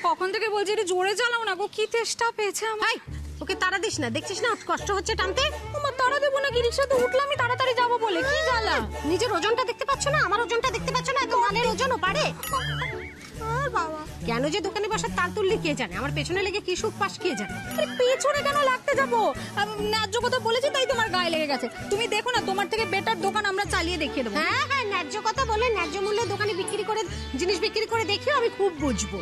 কখন থেকে বলছি এটা জোরে চালাও না গো, কি তেষ্টা পেয়েছে আমার। ওকে তাড়া দিস না, দেখছিস না কষ্ট হচ্ছে টানতে। আমার তাড়া দেবো না, কি রিক্সাতে উঠলামই তাড়াতাড়ি যাবো বলে, কি জ্বালা। নিজের ওজনটা দেখতে পাচ্ছ না, আমার ওজনটা দেখতে পাচ্ছ না, এত মালের ওজনও পারে। বাবা কেন যে দোকানে বসার তাল তুললি কে জানে, আমার পেছনে লেগে কি সুখ পাস কে জানে। পেছনে কেন লাগতে যাবো, ন্যায্য কথা বলেছি তাই তোমার গায়ে লেগে গেছে। তুমি দেখো না, তোমার থেকে বেটার দোকান আমরা চালিয়ে দেখিয়ে দেবো। হ্যাঁ হ্যাঁ, ন্যায্য কথা বলে ন্যায্য মূল্যে দোকানে বিক্রি করে জিনিস বিক্রি করে দেখিও, আমি খুব বুঝবো।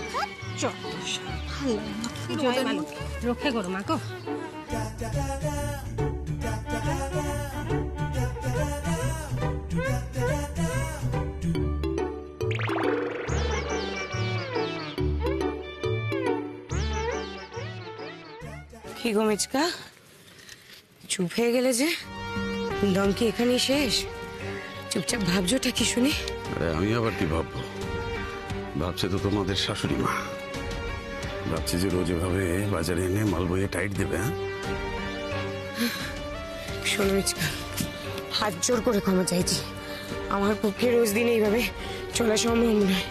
রক্ষে করো মা গো। কি গো মিচকা, চুপ হয়ে গেলে যে? দম কি এখানেই শেষ? চুপচাপ ভাবছোটা কি শুনি? আমি আবার কি ভাববো, ভাবছে তো তোমাদের শাশুড়ি মা। ভাবছি যে রোজ এভাবে বাজারে এনে মাল বইয়ে টাইট দেবে। শোনো মিচকা, হাত জোর করে ক্ষমা চাইছি। আমার পক্ষে রোজ দিন এইভাবে চলা সম্ভব নয়।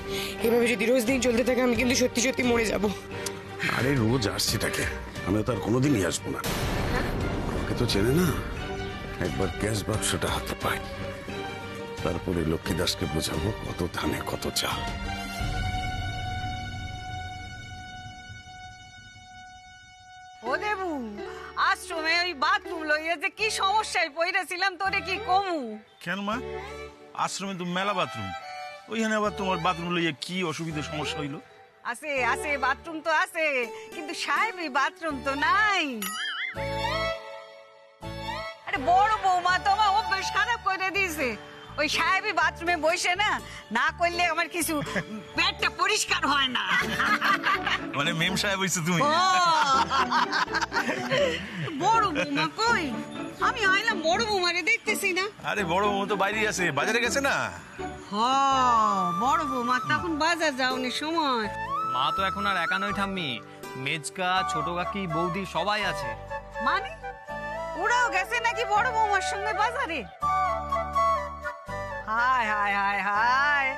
এভাবে যদি রোজ দিন চলতে থাকে আমি কিন্তু সত্যি সত্যি মরে যাব। আরে রোজ আসছিটাকে, আমি তো আর কোনোদিনই আসবো না। আমাকে তো চেনে না, একবার গ্যাস বাক্সটা হাতে পাই, তারপরে লক্ষ্মী দাসকে বোঝাবো কত ধানে কত চাল। ও দেবু, আশ্রমে ওই বাথরুম লইয়া যে কি সমস্যায় পড়েছিলাম তোরে কি কমু। কেন মা, আশ্রমে তো মেলা বাথরুম, ওইখানে আবার তোমার বাথরুম লইয়া কি অসুবিধা সমস্যা হইলো? আছে আছে, বাথরুম তো আছে, কিন্তু সাহেবই বাথরুম তো নাই। আরে বড় বৌমা তো আমার অভ্যেস খারাপ করে দিয়েছে, ওই সাহেবই বাথরুমে বসে না না করলে আমার কিছু পেটটা পরিষ্কার হয় না। মানে মেম সাহেব হইছো তুমি? বড় বৌমা কই? আমি আইলাম বড় বৌমারে দেখতেছি না। আরে বড় বৌমা তো বাইরে আছে, বাজারে গেছে না। বড় বৌমা তখন বাজার যাওনি সময়। মা তো এখন আর একা নয় ঠাম্মি, মেজকা, ছোট কাকি, বৌদি সবাই আছে। মানে ওরাও গেছে নাকি বড় বৌমার সঙ্গে বাজারে? হায় হায় হায় হায়,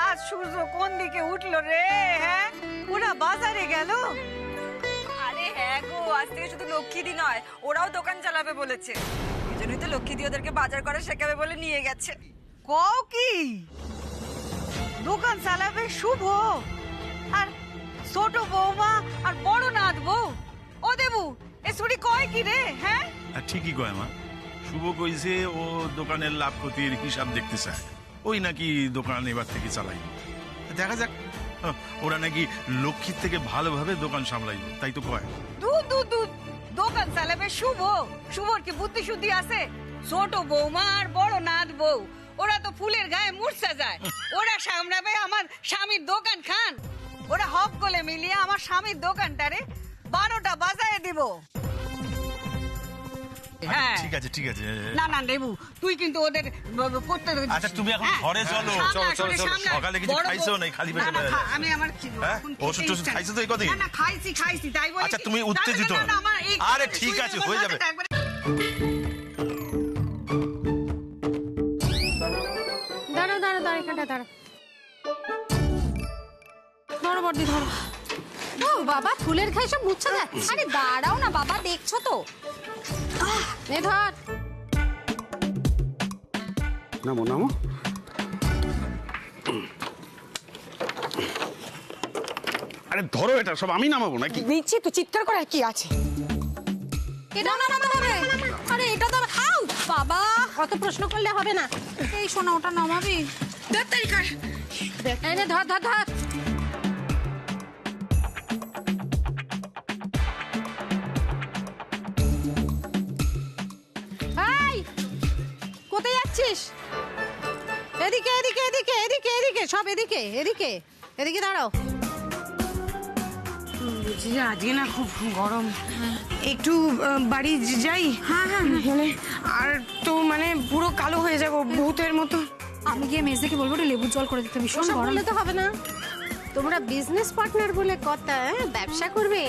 আজ সূর্য কোন দিকে উঠলো রে? হ্যাঁ, ওরা বাজারে গেল। আরে হ্যাঁ গো, আজ থেকে শুধু লক্ষ্মীদি নয়, ওরাও দোকান চালাবে বলেছে। এজন্যই তো লক্ষ্মীদি ওদেরকে বাজার করে শেখাবে বলে নিয়ে গেছে। কও কি দোকান চালাবে শুভ আর ছোট বৌমা আর বড় নাথ বউ? ও দেবু, এ ছুরি কয় কি রে? হ্যাঁ ঠিকই কয় মা, শুভ কইছে ও দোকানের লাভ ক্ষতির হিসাব দেখতে চায়, ওই নাকি দোকান এবার থেকে চালাই। দেখা যাক, ওরা নাকি লক্ষ্মীর থেকে ভালোভাবে দোকান সামলাইব, তাই তো কয়। দুধ দুধ দুধ, দোকান চালাবে শুভ? শুভর কি বুদ্ধি শুদ্ধি আছে? ছোট বৌমা আর বড় নাথ বউ ওরা তো ফুলের গায়ে মূর্ছা যায়, ওরা সামলাবে আমার স্বামীর দোকান খান। ওরা হক গলে মিলিয়ে আমার স্বামীর দোকানটারে 12টা বাজায় দিব। হ্যাঁ ঠিক আছে ঠিক আছে। না না দেবু, তুই কিন্তু ওদের করতে। আচ্ছা তুমি এখন ঘরে চলো, সকালে কিছু খাইছো না, খালি পেটে? আমি আমার ওষুধ টষুধ খাইছো তো এই কদিন? না খাইছি খাইছি, তাই বলি। আচ্ছা তুমি উত্তেজিত না। আরে ঠিক আছে, হয়ে যাবে। দাঁড়া দাঁড়া দাঁড়া, এখানটা দাঁড়া। ধরো বর্দি ধরো। ও বাবা, ফুলের খাই সব মুচ্ছে যাচ্ছে। আরে দাঁড়াও না বাবা, দেখছো তো। নে ধর। নামো নামো। আরে ধরো, এটা সব আমি নামাবো নাকি? দিচ্ছি তো, চিৎকার করার কি আছে? এটা নামাতে হবে। আরে এটা তো আউ বাবা, কত প্রশ্ন করলে হবে না। এই শোনা, ওটা নামাবি? এই নে ধর ধর ধর। এই, কোথায় যাচ্ছিস? এদিকে এদিকে এদিকে এদিকে এদিকে, সব এদিকে এদিকে এদিকে দাঁড়াও। আজকে না খুব গরম, একটু বাড়ি যাই। হ্যাঁ হ্যাঁ, মানে আর তো মানে পুরো কালো হয়ে যাব ভূতের মতো। আমি গিয়ে মেজদিকে বলবো একটু লেবুর জল করে দিতে, ভীষণ ওসব গরম। বললে তো হবে না, তোমরা বিজনেস পার্টনার বলে কথা, ব্যবসা করবে,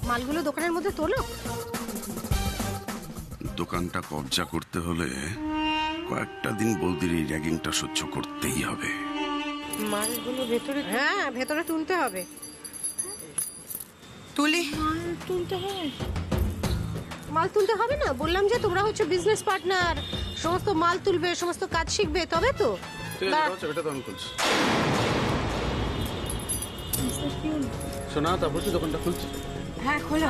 মালগুলো দোকানের মধ্যে তোলো। দোকানটা কবজা করতে হলে কয়েকটা দিন বৌদির এই র্যাগিংটা সহ্য করতেই হবে। মালগুলো ভেতরে হ্যাঁ, ভেতরে তুলতে হবে। তুলি মাল তুলতে হবে না? বললাম যে তোমরা হচ্ছে বিজনেস পার্টনার, সমস্ত মাল তুলবে, সমস্ত কাজ শিখবে, তবে তো। এটা তো আমি খুলছি। শোনা, তারপর তো দোকানটা খুলছি। হ্যাঁ খোলো।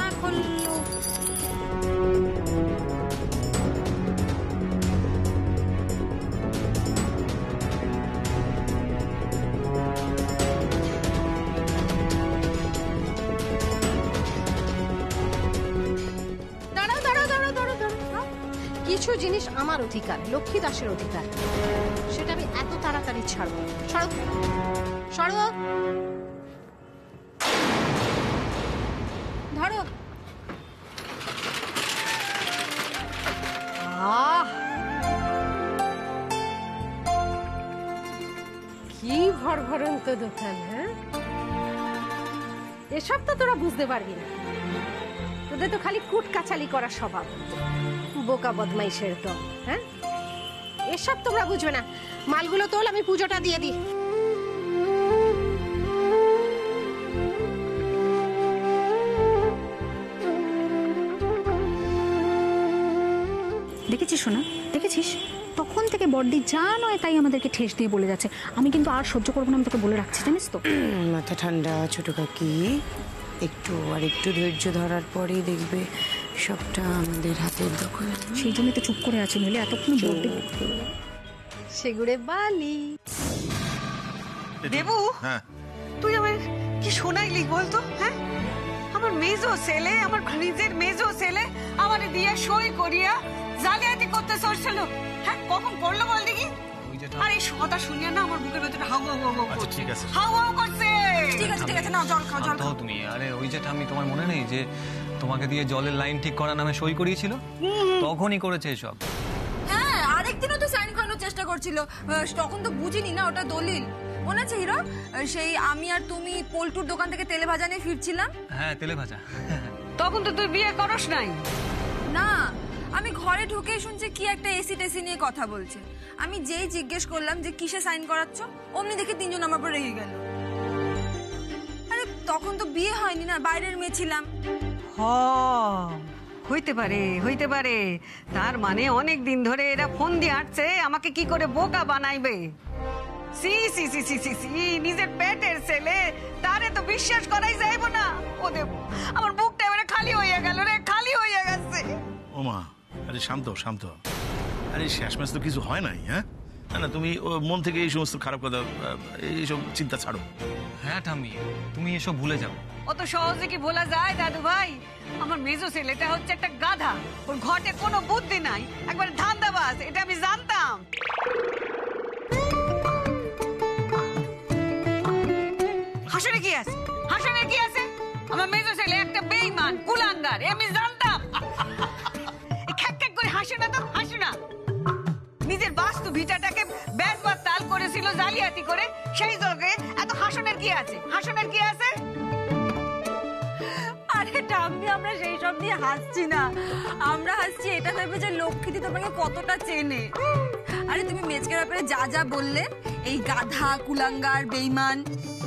দাঁড়াও দাঁড়াও দাঁড়াও দাঁড়াও দাঁড়াও। কিছু জিনিস আমার অধিকার, লক্ষ্মী দাসের অধিকার, সেটা আমি এত তাড়াতাড়ি ছাড়বো? সরো সরো, ধরো। কি ভরভরন্ত দোকান! হ্যাঁ, এসব তো তোরা বুঝতে পারবি না, তোদের তো খালি কুটকাচালি করার স্বভাব, বোকা বদমাইশের তো। হ্যাঁ, এসব তোমরা বুঝবে না। মালগুলো তোল, আমি পুজোটা দিয়ে দিই। দেখেছিস শোনা, দেখেছিস? তখন থেকে বড়দি যা নয় তাই আমাদেরকে ঠেস দিয়ে বলে যাচ্ছে। আমি কিন্তু আর সহ্য করবো না, আমি তোকে বলে রাখছি, জানিস তো। মাথা ঠান্ডা ছোট কাকি, একটু আর একটু ধৈর্য ধরার পরেই দেখবে সবটা আমাদের হাতের দখল। সেই জন্যই তো চুপ করে আছি, নইলে এতক্ষণ বড়দি। সেগুড়ে বালি। দেবু, হ্যাঁ, তুই আমার কি শোনাইলি বলতো? হ্যাঁ, আমার মেজো ছেলে, আমার নিজের মেজো ছেলে আমার দিয়ে সই করিয়া জালিয়াতি করতে চলছিল। হ্যাঁ, কখন করলো বল দেখি? আর এই কথা শুনিয়া না আমার বুকের ভেতরে হাউ হাউ হাউ আচ্ছা, করছে। ঠিক আছে। হাউ হাউ করছে। ঠিক আছে নাও জল খাও, জল খাও। তুমি আরে ওই যে ঠাম্মি, তোমার মনে নেই যে তোমাকে দিয়ে জলের লাইন ঠিক করার নামে সই করিয়েছিল? তখনই করেছে এসব। হ্যাঁ, আরেকদিনও তো সাইন করানোর চেষ্টা করছিল, তখন তো বুঝিনি না ওটা দলিল। মনে আছে হিরো, সেই আমি আর তুমি পোল্টুর দোকান থেকে তেলে ভাজা নিয়ে ফিরছিলাম? হ্যাঁ, তেলে ভাজা। তখন তো তুই বিয়ে করস নাই। না, আমি ঘরে ঢুকেই শুনছি কি একটা এসি টেসি নিয়ে কথা বলছে। আমি যেই জিজ্ঞেস করলাম যে কিসে সাইন করাচ্ছ, অমনি দেখে তিনজন আমার উপর রেগে গেল। আরে তখন তো বিয়ে হয়নি না, বাইরের মেয়ে ছিলাম। হইতে পারে, হইতে পারে। তার মানে অনেক দিন ধরে এরা ফোন দিয়ে আসছে আমাকে কি করে বোকা বানাইবে। সি সি সি সি সি সি, নিজের পেটের ছেলে, তারে তো বিশ্বাস করাই যাইব না। ও দেব, আমার বুকটা এবারে খালি হইয়া গেল রে, খালি হইয়া গেছে। ও মা, আরে শান্ত শান্ত। আরে শেষমেশ তো কিছু হয় নাই। হ্যাঁ, না না, তুমি মন থেকে এই সমস্ত খারাপ কথা, এইসব চিন্তা ছাড়ো। হ্যাঁ ঠাম্মি, তুমি এসব ভুলে যাও। অত সহজে কি বলা যায় দাদু ভাই? আমার মেজো ছেলেটা হচ্ছে একটা গাধা, ওর ঘটে কোনো বুদ্ধি নাই, একবার ধান্দাবাজ, এটা আমি জানতাম। হাসনে কি আছে? হাসনে কি আছে? আমার মেজো ছেলে একটা বেঈমান, কুলাঙ্গার, আমি জানতাম। খ্যাক খ্যাক করে হাসে না তো, হাসে না। নিজের বাস্তু ভিটাটাকে ব্যাট বা তাল করেছিল জালিয়াতি করে, সেই জগে এত হাসনের কি আছে? হাসনের কি আছে? আরে ঠাম্মি, আমরা সেই সব নিয়ে হাসছি না, আমরা হাসছি এটা ভেবে যে লক্ষ্মীদি তোমাকে কতটা চেনে। আরে তুমি মেজকের ব্যাপারে যা যা বললে, এই গাধা, কুলাঙ্গার, বেঈমান,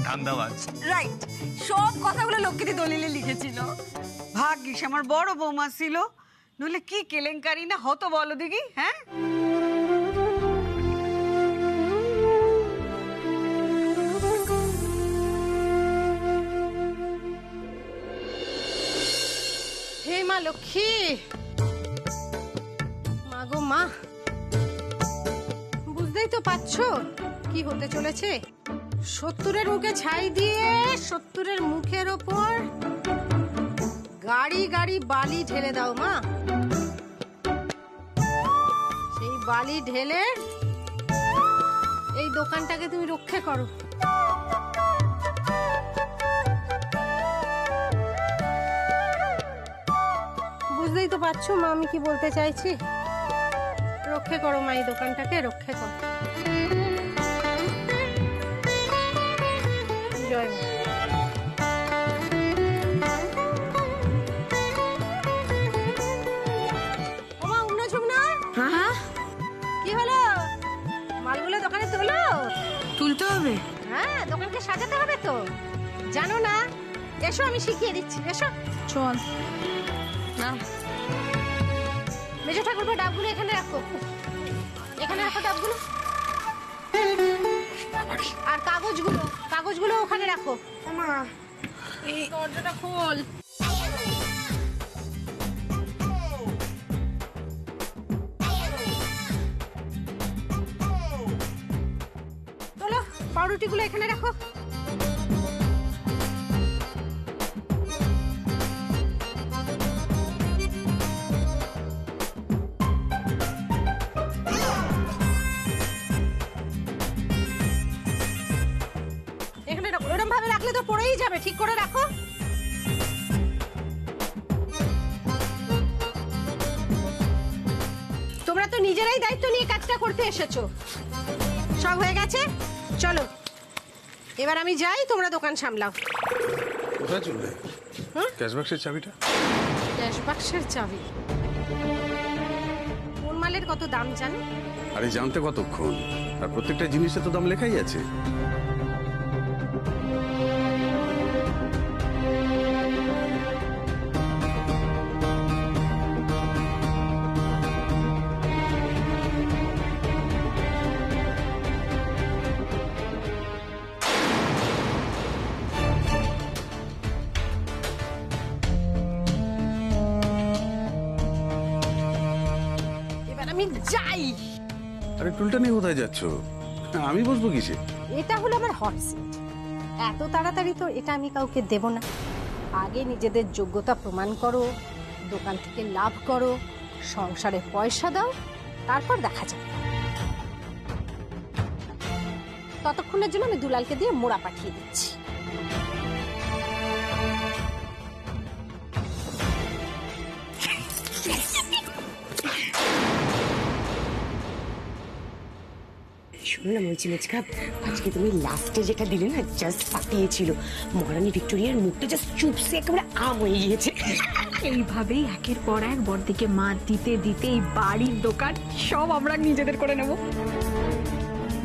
ধান্দাবাজ, রাইট, সব কথাগুলো লক্ষ্মীদি দলিলে লিখেছিল। ভাগ্যিস আমার বড় বৌমা ছিল, নইলে কি কেলেঙ্কারি না হতো বলো দেখি। হ্যাঁ, হে মা লক্ষ্মী, মা গো মা, বুঝতেই তো পারছো কি হতে চলেছে। 70-এর মুখে ছাই দিয়ে 70-এর মুখের ওপর গাড়ি গাড়ি বালি ঢেলে দাও মা। সেই বালি ঢেলে এই দোকানটাকে তুমি রক্ষা করো। বুঝতেই তো পারছো মা আমি কি বলতে চাইছি। রক্ষা করো মা, এই দোকানটাকে রক্ষা করো। জয় মা। ওমা উন্না ঝুমনা, হ্যাঁ, কি হলো? মালগুলো দোকানে তোলো। তুলতে হবে। হ্যাঁ, দোকানকে সাজাতে হবে তো, জানো না এসো আমি শিখিয়ে দিচ্ছি, এসো। চল না, মেজো ঠাকুরপো ডাবগুলো এখানে রাখো, এখানে রাখো ডাবগুলো। আর কাগজগুলো ওখানে রাখো। দরজাটা খোল। চলো পাউরুটিগুলো এখানে রাখো। এখানে রাখো, এরকম ভাবে রাখলে তো পড়েই যাবে, ঠিক করে রাখো। তোমরা তো নিজেরাই দায়িত্ব নিয়ে কাজটা করতে এসেছো। সব হয়ে গেছে, চলো এবার আমি যাই, তোমরা দোকান সামলাও। কোথায় চললে? ক্যাশ বাক্সের চাবিটা? ক্যাশ বাক্সের চাবি? কোন মালের কত দাম জানো? আরে জানতে কতক্ষণ, আর প্রত্যেকটা জিনিসের তো দাম লেখাই আছে। এবার আমি যাই। আরে টুলটা নিয়ে কোথায় যাচ্ছ? আমি বসবো কিসে? এটা হলো আমার হট সিট। এত তাড়াতাড়ি তো এটা আমি কাউকে দেব না। আগে নিজেদের যোগ্যতা প্রমাণ করো, দোকান থেকে লাভ করো, সংসারে পয়সা দাও, তারপর দেখা যাবে। ততক্ষণের জন্য আমি দুলালকে দিয়ে মোড়া পাঠিয়ে দিচ্ছি। শোনো না, বলছি মেচকা, আজকে তুমি লাস্টে যেটা দিলে না, জাস্ট ফাটিয়েছিল। মহারানী ভিক্টোরিয়ার মুখটা জাস্ট চুপসে একেবারে আম হয়ে গিয়েছে। এইভাবেই একের পর এক বড়দিকে মার দিতে দিতে এই বাড়ির দোকান সব আমরা নিজেদের করে নেব।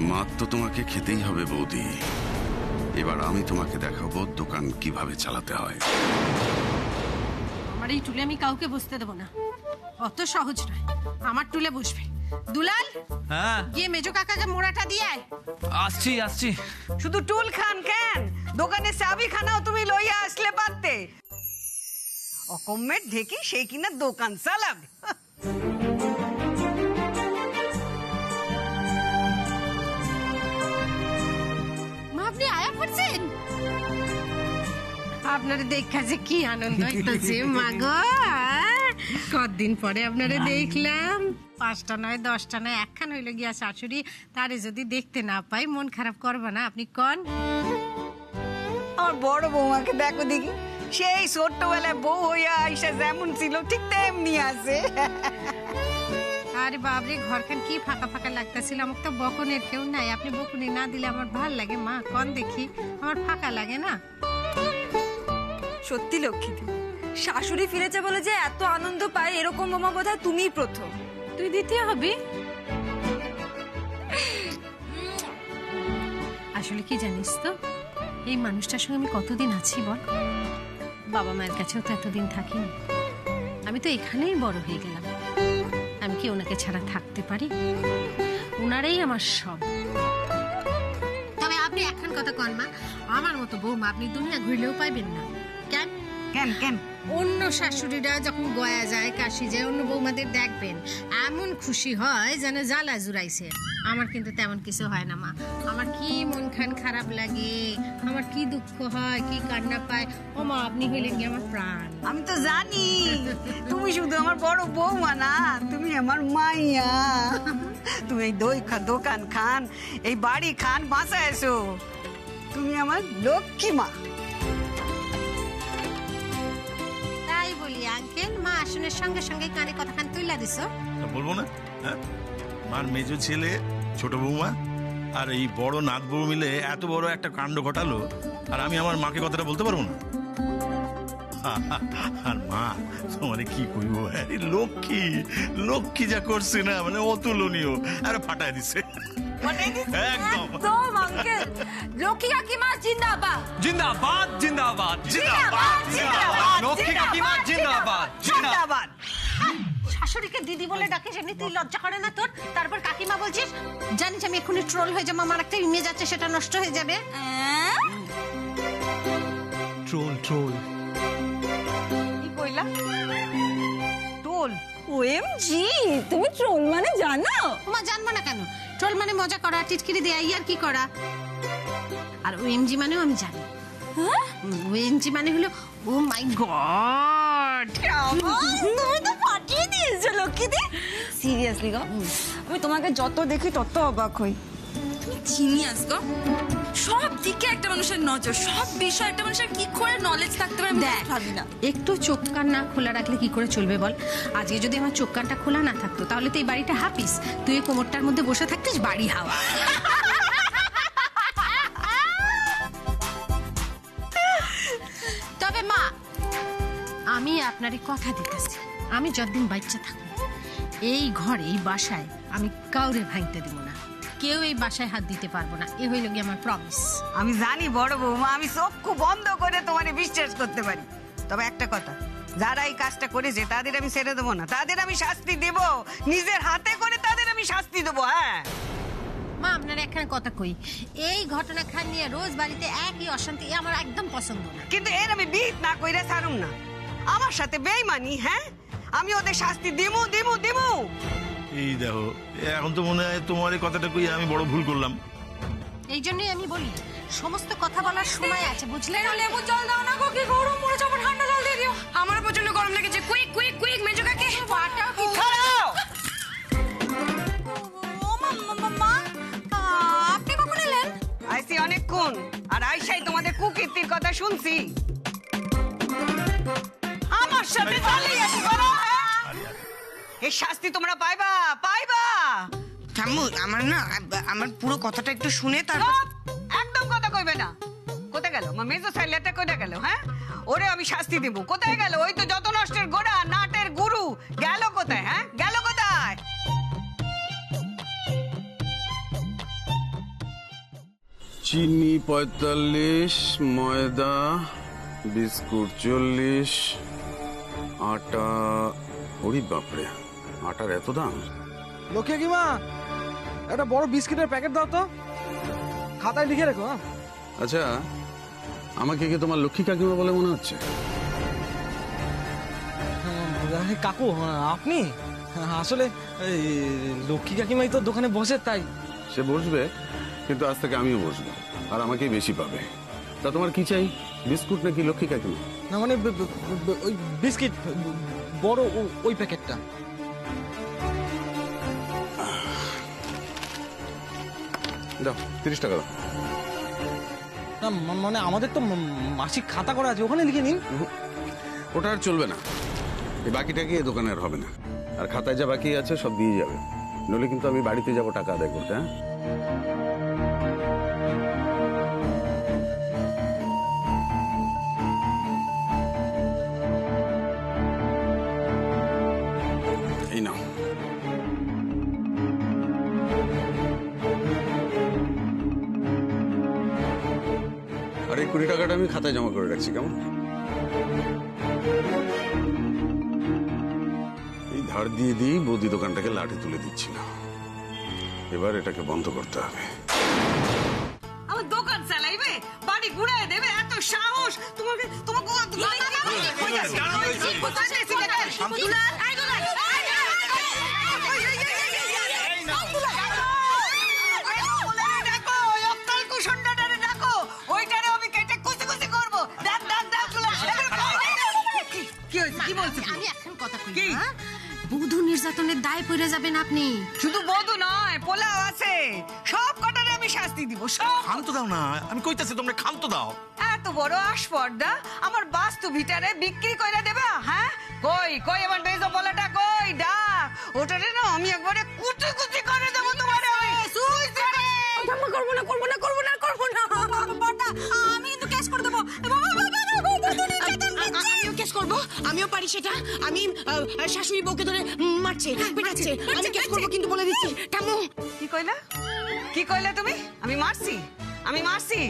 মাত তো তোমাকে খেতেই হবে বৌদি। এবার আমি তোমাকে দেখাবো দোকান কিভাবে চালাতে হয়। আমার এই টুলে আমি কাউকে বসতে দেবো না, অত সহজ নয়। আমার টুলে বসবে। দুলাল, হ্যাঁ গিয়ে মেজো কাকাকে মোড়াটা দিয়ে আয়। আসছি আসছি। শুধু টুল খান কেন, দোকানে চাবি খানাও তুমি লইয়া আসলে পারতে। অকম্মের ঢেকি সে কিনা দোকান চালাবে। মা, আপনি আয়া পড়ছেন? আপনারে দেখা যে কি আনন্দ হইতেছে মা গো। কতদিন পরে আপনারে দেখলাম। 5টা নয় 10টা নয় একখান হইল গিয়া শাশুড়ি, তারে যদি দেখতে না পাই মন খারাপ করবা না? আপনি কন। আমার বড় বৌমাকে দেখো দেখি, সেই ছোট্টবেলায় বউ হইয়া আইসা যেমন ছিল ঠিক তেমনি আছে। আরে বাবরে, ঘরখান কি ফাঁকা ফাঁকা লাগতেছিল। আমার তো বকনের কেউ নাই, আপনি বকুনি না দিলে আমার ভাল লাগে মা। কন দেখি, আমার ফাঁকা লাগে না? সত্যি লক্ষ্মী দি, শাশুড়ি ফিরেছে বলে যে এত আনন্দ পায় এরকম বোমা বোধহয় তুমিই প্রথম। তুই দ্বিতীয় হবি। আসলে কি জানিস তো, এই মানুষটার সঙ্গে আমি কতদিন আছি বল? বাবা মায়ের কাছেও তো এতদিন থাকিনি। আমি তো এখানেই বড় হয়ে গেলাম। আমি কি ওনাকে ছাড়া থাকতে পারি? ওনারাই আমার সব। তবে আপনি এখন কথা কন মা, আমার মতো বৌমা আপনি দুনিয়া ঘুরলেও পাইবেন না। কেন? কেন কেন? অন্য শাশুড়িরা যখন গয়া যায়, কাশি যায়, অন্য বৌমাদের দেখবেন এমন খুশি হয় যেন জ্বালা জুড়াইছে। আমার কিন্তু তেমন কিছু হয় না মা। আমার কি মন খান খারাপ লাগে, আমার কি দুঃখ হয়, কি কান্না পায়। ও মা, আপনি হইলেন কি আমার প্রাণ। আমি তো জানি তুমি শুধু আমার বড় বৌমা না, তুমি আমার মাইয়া। তুমি এই দোকান খান, এই বাড়ি খান বাঁচা এসো। তুমি আমার লক্ষ্মী মা। তাই বলি আঙ্কেল, মা আসনের সঙ্গে সঙ্গে কানে কথাখান তুইলা দিছো। বলবো না? হ্যাঁ, মার মেজো ছেলে ছোট বৌমা আর এই বড় নাত বউ মিলে এত বড় একটা কাণ্ড ঘটালো, আর আমি আমার মাকে কথাটা বলতে পারবো না? আর মা তোমারে কি কইব, লক্ষ্মী লক্ষ্মী যা করছে না, মানে অতুলনীয়। আরে ফাটায় দিছে। একদম একদম আঙ্কেল। লক্ষ্মী কাকিমা জিন্দাবাদ। জিন্দাবাদ জিন্দাবাদ জিন্দাবাদ, জিন্দাবাদ, লক্ষ্মী কাকিমা জিন্দাবাদ জিন্দাবাদ। শাশুড়িকে দিদি বলে ডাকিস, এমনিতেই লজ্জা করে না তোর? তারপর কাকিমা বলছিস? জানিস আমি এক্ষুনি ট্রোল হয়ে যাবো, আমার একটা ইমেজ আছে সেটা নষ্ট হয়ে যাবে। ট্রোল ট্রোল কি কইলা? টোল? ওএমজি, তুমি ট্রোল মানে জানো? মা জানবো না কেন? ট্রোল মানে মজা করা, টিটকিরি দেয়া, ইয়ার কি করা। আর ওএমজি মানেও আমি জানি। ওএমজি মানে হলো ও মাই গড। তুমি তো ফাটিয়ে দিয়েছো লক্ষ্মীদি। সিরিয়াসলি গো, আমি তোমাকে যত দেখি তত অবাক হই। তুমি জিনিয়াস গো। সব দিকে একটা মানুষের নজর, সব বিষয়ে একটা মানুষের কি করে নলেজ থাকতে পারে আমি ভাবি না। একটু চোখ কান না খোলা রাখলে কি করে চলবে বল? আজকে যদি আমার চোখ কানটা খোলা না থাকতো তাহলে তো এই বাড়িটা হাপিস, তুই এই কোমরটার মধ্যে বসে থাকতিস বাড়ি হাওয়া। তবে মা, আমি আপনারই কথা দিতেছি, আমি যতদিন বাচ্চা থাকবো এই ঘরে এই বাসায় আমি কাউরে ভাঙতে দিব না, কেউ এই বাসায় হাত দিতে পারবো না, এ হইল গিয়ে আমার প্রমিস। আমি জানি বড় বৌমা, আমি চক্ষু বন্ধ করে তোমারে বিশ্বাস করতে পারি। তবে একটা কথা, যারা এই কাজটা করেছে তাদের আমি ছেড়ে দেবো না, তাদের আমি শাস্তি দেব, নিজের হাতে করে তাদের আমি শাস্তি দেবো। হ্যাঁ মা, আপনার একখানে কথা কই, এই ঘটনাখান নিয়ে রোজ বাড়িতে একই অশান্তি, এ আমার একদম পছন্দ না। কিন্তু এর আমি বিহিত না কইরা ছাড়ুম না, আমার সাথে বেইমানি। হ্যাঁ, আমি ওদের শাস্তি দিমু দিমু দিমু। এই দেখো, এখন তো মনে হয় তোমার এই কথাটা কই আমি বড় ভুল করলাম। এই জন্যই আমি বলি সমস্ত কথা বলার সময় আছে, বুঝলে? লেবু জল দাও না গো, কি গরম পড়েছে, আবার ঠান্ডা জল দিয়ে দিও। আমার প্রচন্ড গরম লেগেছে। কুইক কুইক কুইক মেজো কাকে পাটাও কি খাড়াও। ও মা, আপনি কখন এলেন? আইসি অনেকক্ষণ, আর আইসাই তোমাদের কুকীর্তির কথা শুনছি। আমার সাথে জালিয়াতি করো, হ্যাঁ? এই শাস্তি তোমরা পাইবা পাইবা। ঠাম্মু, আমার পুরো কথাটা একটু শুনে তারপর। চুপ! একদম কথা কইবে না। কোথায় গেল আমার মেজো সাইলেটা? কোথায় গেল? হ্যাঁ, ওরে আমি শাস্তি দিব। কোথায় গেল ওই তো যত নষ্টের গোড়া, নাটের গুরু? গেল কোথায়? হ্যাঁ, গেল কোথায়? চিনি 45, ময়দা বিস্কুট 40, আটা, ওরে বাপরে, আটার এত দাম? লক্ষ্মী কাকিমা, একটা বড় বিস্কিটের প্যাকেট দাও তো, খাতায় লিখে রেখো। আচ্ছা, আমাকে কি তোমার লক্ষ্মী কাকিমা বলে মনে হচ্ছে? কাকু, আপনি আসলে এই লক্ষ্মী কাকিমাই তো দোকানে বসে, তাই। সে বসবে, কিন্তু আজ থেকে আমিও বসবো, আর আমাকেই বেশি পাবে। তা তোমার কি চাই, বিস্কুট নাকি লক্ষ্মী কাকিমা? না মানে ওই বিস্কিট, বড় ওই প্যাকেটটা। দাও, 30 টাকা দাও। না মানে আমাদের তো মাসিক খাতা করা আছে, ওখানে লিখে নিন। ওটা আর চলবে না, এই বাকিটাকে এই দোকানে আর হবে না। আর খাতায় যা বাকি আছে সব দিয়ে যাবে, নইলে কিন্তু আমি বাড়িতে যাব টাকা আদায় করতে। হ্যাঁ, এই নাও। আর এই 20 টাকাটা আমি খাতায় জমা করে রাখছি, কেমন? এই ধার দিয়ে দিয়েই বৌদি দোকানটাকে লাঠি তুলে দিচ্ছিল, এবার এটাকে বন্ধ করতে হবে। আমার দোকান চালাইবে, বাড়ি ঘুরায় দেবে, এত সাহস তোমাকে? তোমাকে আমি এখন কথা কই, বধূ নির্যাতনের দায় পড়ে যাবেন আপনি। শুধু বধূ নয়, পোলাও আছে, সব কটারে আমি শাস্তি দিব। সব খান্ত দাও না, আমি কইতাছি তোমরা খান্ত দাও। এত বড় আস্পর্ধা আমার বাস্তু ভিটারে বিক্রি কইরা দেবা? হ্যাঁ, কই কই আমার বেজো পোলাটা কই? ডাক ওটারে না আমি একবারে কুচি কুচি করে দেব তোমারে। আমি করবো না করবো না করবো না করবো না বড়দা, আমি কিন্তু কেস করে দেবো। আমিও কেস করবো, আমিও পারি সেটা। আমি শাশুড়ি বউকে ধরে মারছে, পেটাচ্ছে, আমি কেস করবো কিন্তু বলে দিচ্ছি। ঠাম্মু, কি কইলা? কি কইলে তুমি? আমি মারছি? আমি মারছি?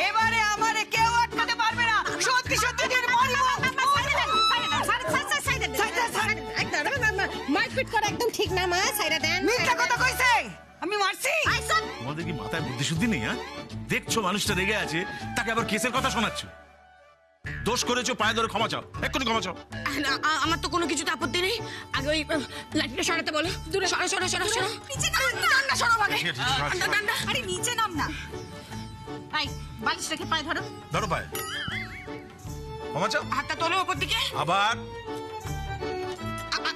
এবারে আমারে কেউ আটকাতে পারবে না। সত্যি সত্যি দিয়ে মারিব। মারপিট করা একদম ঠিক না মা, সাইরা দেন। মিথ্যা কথা কইছে? আমি মারছি? তোমাদের কি মাথায় বুদ্ধি শুদ্ধি নেই? হ্যাঁ, দেখছো মানুষটা রেগে আছে, তাকে আবার কেসের কথা শোনাচ্ছ। দোষ করেছো, পায়ে ধরে ক্ষমা চাও, এক্ষুনি ক্ষমা চাও। আমার তো কোনো কিছুতে আপত্তি নেই। আগে ওই লাঠিটা সরাতে বলো। দূরে সরো সরো সরো সরো। নিচে নাম সরো আগে। ঠিক আছে, ঠিক আছে। আরে নিচে নাম না। ভাই বালিশ রেখে পায়ে ধরো। ধরো পায়ে, ক্ষমা চাও। হাতটা তোলো উপর দিকে। আবার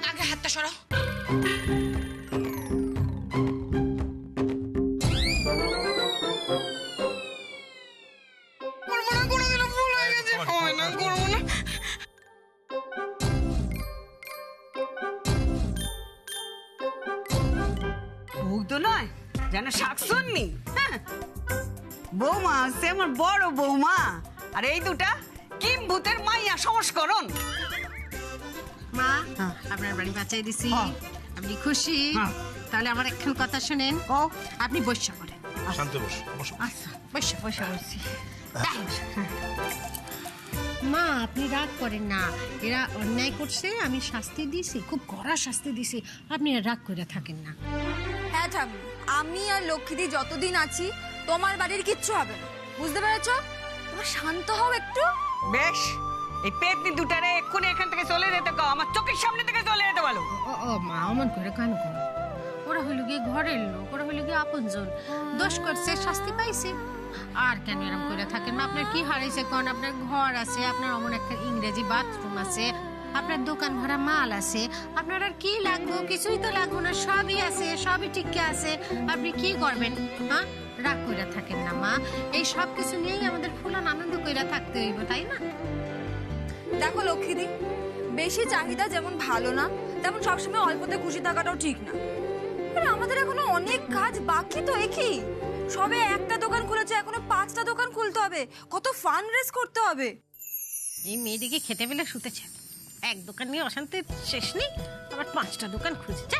আগে হাতটা সরো। করবো না, কোনোদিনও ভুল হয়ে গেছে। হয় না, করবো না। ভুল তো নয়, যেন শাকসুন্নি। হ্যাঁ, বৌমা আছে আমার বড় বৌমা, আর এই দুটা কিম ভূতের মাইয়া সংস্করণ। মা আপনার বাড়ি বাঁচাই দিছি, হ্যাঁ। আপনি খুশি? হ্যাঁ। তাহলে আমার একখান কথা শুনেন। ও আপনি বসে করেন। শান্ত বসো, বসো। আচ্ছা বসে বসে বলছি। মা আপনি রাগ করেন না, এরা অন্যায় করছে, আমি শাস্তি দিছি, খুব কড়া শাস্তি দিছি, আপনি আর রাগ করে থাকেন না। হ্যাঁ ঠাকুর, আমি আর লক্ষ্মীদি যতদিন আছি তোমার বাড়ির কিচ্ছু হবে না, বুঝতে পেরেছ? তোমার শান্ত হও একটু। বেশ, এই পেতনি দুটারে এক্ষুনি এখান থেকে চলে যেতে কও, আমার চোখের সামনে থেকে চলে যেতে বলো। ও মা অমন করে কেন করো? ওরা হইল গিয়ে ঘরের লোক, ওরা হইল গিয়ে আপনজন, দোষ করছে, শাস্তি পাইছে। আর কেন এরকম করে থাকেন? আপনার কি হারাইছে কোন? আপনার ঘর আছে, আপনার অমন একটা ইংরেজি বাথরুম আছে, আপনার দোকান ভরা মাল আছে, আপনার আর কি লাগবে? কিছুই তো লাগবে না, সবই আছে, সবই ঠিক আছে। আপনি কি করবেন? হ্যাঁ, রাগ কইরা থাকেন না মা, এই সব কিছু নিয়েই আমাদের ফুলান আনন্দ কইরা থাকতে হইব, তাই না? দেখো লক্ষ্মীদি, বেশি চাহিদা যেমন ভালো না, তেমন সবসময় অল্পতে খুশি থাকাটাও ঠিক না। আরে আমাদের এখনো অনেক কাজ বাকি, তো একই সবে একটা দোকান খুলেছে, এখনো 5টা দোকান খুলতে হবে, কত ফান্ড রেজ করতে হবে। এই মেয়েদিকে খেতে পেলে শুতেছে, এক দোকান নিয়ে অশান্তির শেষ নেই, আবার 5টা দোকান খুঁজছে।